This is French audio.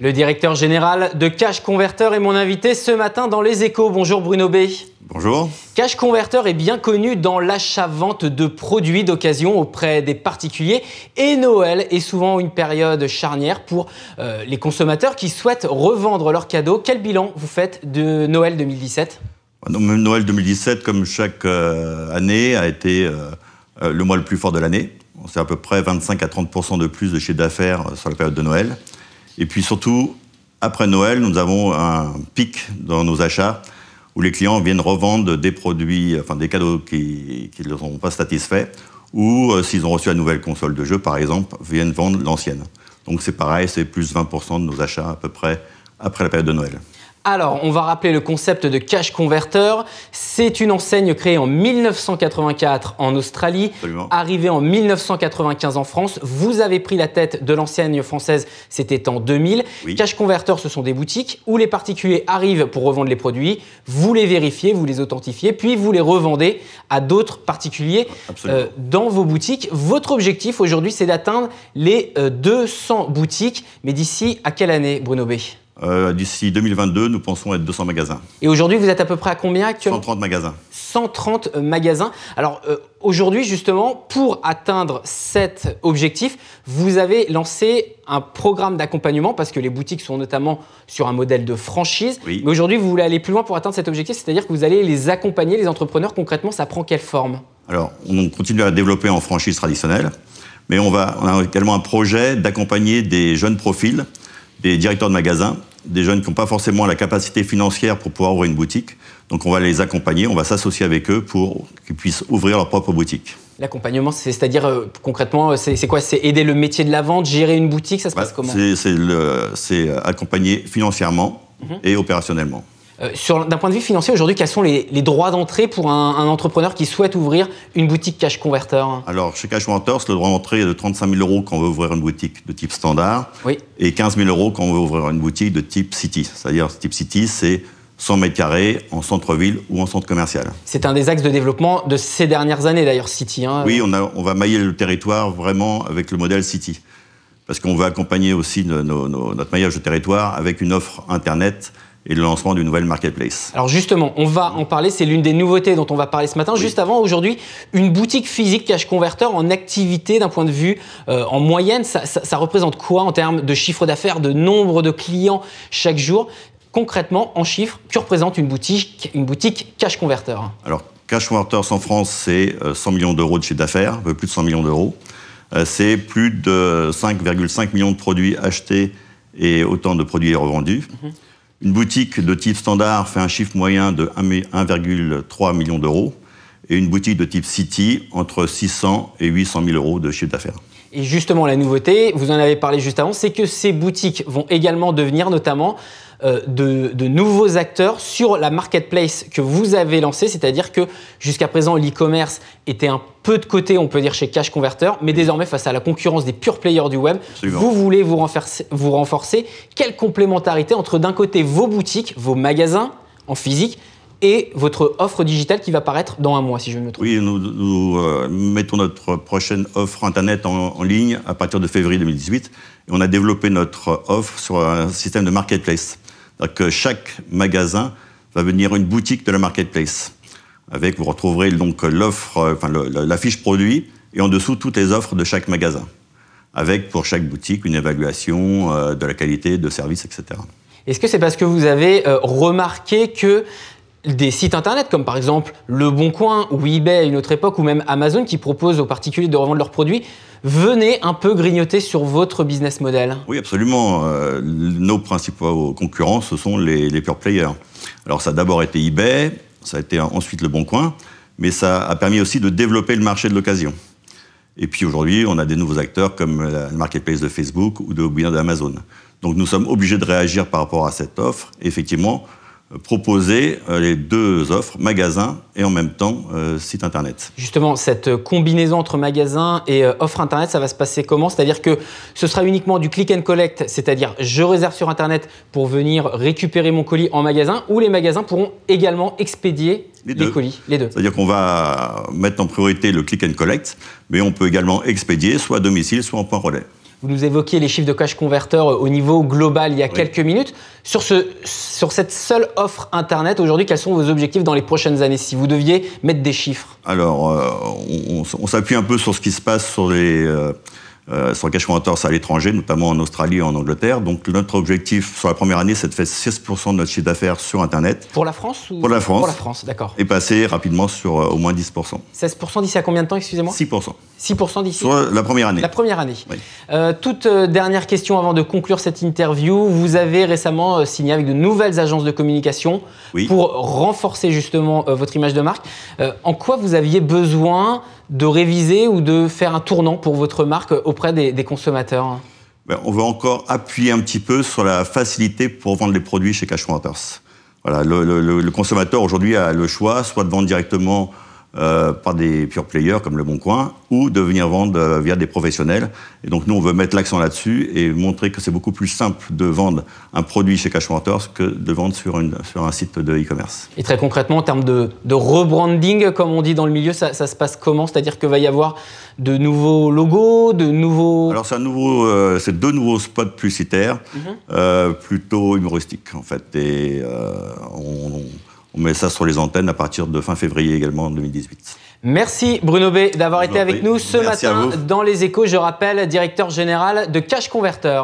Le directeur général de Cash Converter est mon invité ce matin dans Les Échos. Bonjour Bruno B. Bonjour. Cash Converter est bien connu dans l'achat-vente de produits d'occasion auprès des particuliers et Noël est souvent une période charnière pour les consommateurs qui souhaitent revendre leurs cadeaux. Quel bilan vous faites de Noël 2017 ? Noël 2017, comme chaque année, a été le mois le plus fort de l'année. C'est à peu près 25 à 30% de plus de chiffre d'affaires sur la période de Noël. Et puis surtout, après Noël, nous avons un pic dans nos achats où les clients viennent revendre des produits, enfin des cadeaux qui ne leur ont pas satisfaits, ou s'ils ont reçu la nouvelle console de jeu, par exemple, viennent vendre l'ancienne. Donc c'est pareil, c'est plus 20% de nos achats à peu près après la période de Noël. Alors, on va rappeler le concept de Cash Converter. C'est une enseigne créée en 1984 en Australie, Absolument. Arrivée en 1995 en France. Vous avez pris la tête de l'enseigne française, c'était en 2000. Oui. Cash Converter, ce sont des boutiques où les particuliers arrivent pour revendre les produits, vous les vérifiez, vous les authentifiez, puis vous les revendez à d'autres particuliers dans vos boutiques. Votre objectif aujourd'hui, c'est d'atteindre les 200 boutiques. Mais d'ici à quelle année, Bruno B ? D'ici 2022, nous pensons être 200 magasins. Et aujourd'hui, vous êtes à peu près à combien actuellement ? 130 magasins. 130 magasins. Alors aujourd'hui, justement, pour atteindre cet objectif, vous avez lancé un programme d'accompagnement parce que les boutiques sont notamment sur un modèle de franchise. Oui. Mais aujourd'hui, vous voulez aller plus loin pour atteindre cet objectif, c'est-à-dire que vous allez les accompagner, les entrepreneurs. Concrètement, ça prend quelle forme ? Alors, on continue à développer en franchise traditionnelle, mais on a également un projet d'accompagner des jeunes profils, des directeurs de magasins, des jeunes qui n'ont pas forcément la capacité financière pour pouvoir ouvrir une boutique. Donc on va les accompagner, on va s'associer avec eux pour qu'ils puissent ouvrir leur propre boutique. L'accompagnement, c'est-à-dire concrètement, c'est quoi ? C'est aider le métier de la vente, gérer une boutique, ça se passe comment ? C'est accompagner financièrement et opérationnellement. D'un point de vue financier, aujourd'hui, quels sont les droits d'entrée pour un entrepreneur qui souhaite ouvrir une boutique Cash Converter ? Alors, chez Cash Converter, le droit d'entrée est de 35 000 € quand on veut ouvrir une boutique de type standard, oui, et 15 000 € quand on veut ouvrir une boutique de type City. C'est-à-dire, type City, c'est 100 mètres carrés en centre-ville ou en centre commercial. C'est un des axes de développement de ces dernières années, d'ailleurs, City. Oui, on va mailler le territoire vraiment avec le modèle City. Parce qu'on veut accompagner aussi notre maillage de territoire avec une offre Internet et le lancement d'une nouvelle marketplace. Alors justement, on va en parler, c'est l'une des nouveautés dont on va parler ce matin. Oui. Juste avant, aujourd'hui, une boutique physique Cash Converter en activité d'un point de vue en moyenne, ça représente quoi en termes de chiffre d'affaires, de nombre de clients chaque jour ? Concrètement, en chiffres, que représente une boutique Cash Converter ? Alors, Cash Converter en France, c'est 100 millions d'euros de chiffre d'affaires, un peu plus de 100 millions d'euros. C'est plus de 5,5 millions de produits achetés et autant de produits revendus. Une boutique de type standard fait un chiffre moyen de 1,3 million d'euros et une boutique de type City entre 600 et 800 000 euros de chiffre d'affaires. Et justement, la nouveauté, vous en avez parlé juste avant, c'est que ces boutiques vont également devenir notamment de nouveaux acteurs sur la marketplace que vous avez lancée, c'est-à-dire que jusqu'à présent, l'e-commerce était un peu de côté, on peut dire, chez Cash Converter, mais désormais, face à la concurrence des pure players du web, absolument, vous voulez vous renforcer. Quelle complémentarité entre, d'un côté, vos boutiques, vos magasins en physique, et votre offre digitale qui va paraître dans un mois, si je ne me trompe. Oui, nous mettons notre prochaine offre Internet en ligne à partir de février 2018. Et on a développé notre offre sur un système de marketplace. C'est-à-dire que chaque magasin va devenir une boutique de la marketplace. Vous retrouverez donc l'offre, la fiche produit et en dessous toutes les offres de chaque magasin. Avec pour chaque boutique une évaluation de la qualité de service, etc. Est-ce que c'est parce que vous avez remarqué que des sites internet comme par exemple Le Bon Coin ou eBay à une autre époque ou même Amazon qui proposent aux particuliers de revendre leurs produits venaient un peu grignoter sur votre business model ? Oui, absolument. Nos principaux concurrents, ce sont les pure players. Alors ça a d'abord été eBay, ça a été ensuite Le Bon Coin, mais ça a permis aussi de développer le marché de l'occasion. Et puis aujourd'hui, on a des nouveaux acteurs comme la marketplace de Facebook ou d'Amazon. Donc nous sommes obligés de réagir par rapport à cette offre. Et effectivement, proposer les deux offres, magasin et en même temps site internet. Justement, cette combinaison entre magasin et offre internet, ça va se passer comment ? C'est-à-dire que ce sera uniquement du click and collect, c'est-à-dire je réserve sur internet pour venir récupérer mon colis en magasin, ou les magasins pourront également expédier les colis, les deux. C'est-à-dire qu'on va mettre en priorité le click and collect, mais on peut également expédier soit à domicile, soit en point relais. Vous nous évoquiez les chiffres de Cash Converter au niveau global il y a quelques minutes. Sur cette seule offre Internet, aujourd'hui, quels sont vos objectifs dans les prochaines années, si vous deviez mettre des chiffres? Alors, on s'appuie un peu sur ce qui se passe sur sur Cash Converters à l'étranger, notamment en Australie et en Angleterre. Donc notre objectif sur la première année, c'est de faire 16% de notre chiffre d'affaires sur Internet. Pour la France ou... Pour la France. Pour la France, d'accord. Et passer rapidement sur au moins 10%. 16% d'ici à combien de temps, excusez-moi? 6%. 6% d'ici? Sur la première année. La première année. Oui. Toute dernière question avant de conclure cette interview. Vous avez récemment signé avec de nouvelles agences de communication pour renforcer justement votre image de marque. En quoi vous aviez besoin de réviser ou de faire un tournant pour votre marque auprès des consommateurs? On veut encore appuyer un petit peu sur la facilité pour vendre les produits chez Cash Converters. Voilà, le consommateur aujourd'hui a le choix soit de vendre directement par des pure players comme Le Bon Coin ou de venir vendre via des professionnels. Et donc nous, on veut mettre l'accent là-dessus et montrer que c'est beaucoup plus simple de vendre un produit chez Cash Converters que de vendre sur un site de e-commerce. Et très concrètement, en termes de rebranding, comme on dit dans le milieu, ça se passe comment? C'est-à-dire qu'il va y avoir de nouveaux logos, de nouveaux... Alors c'est deux nouveaux spots publicitaires, plutôt humoristiques en fait. Et on met ça sur les antennes à partir de fin février également 2018. Merci Bruno B d'avoir été avec nous ce matin dans Les Échos. Je rappelle, directeur général de Cash Converter.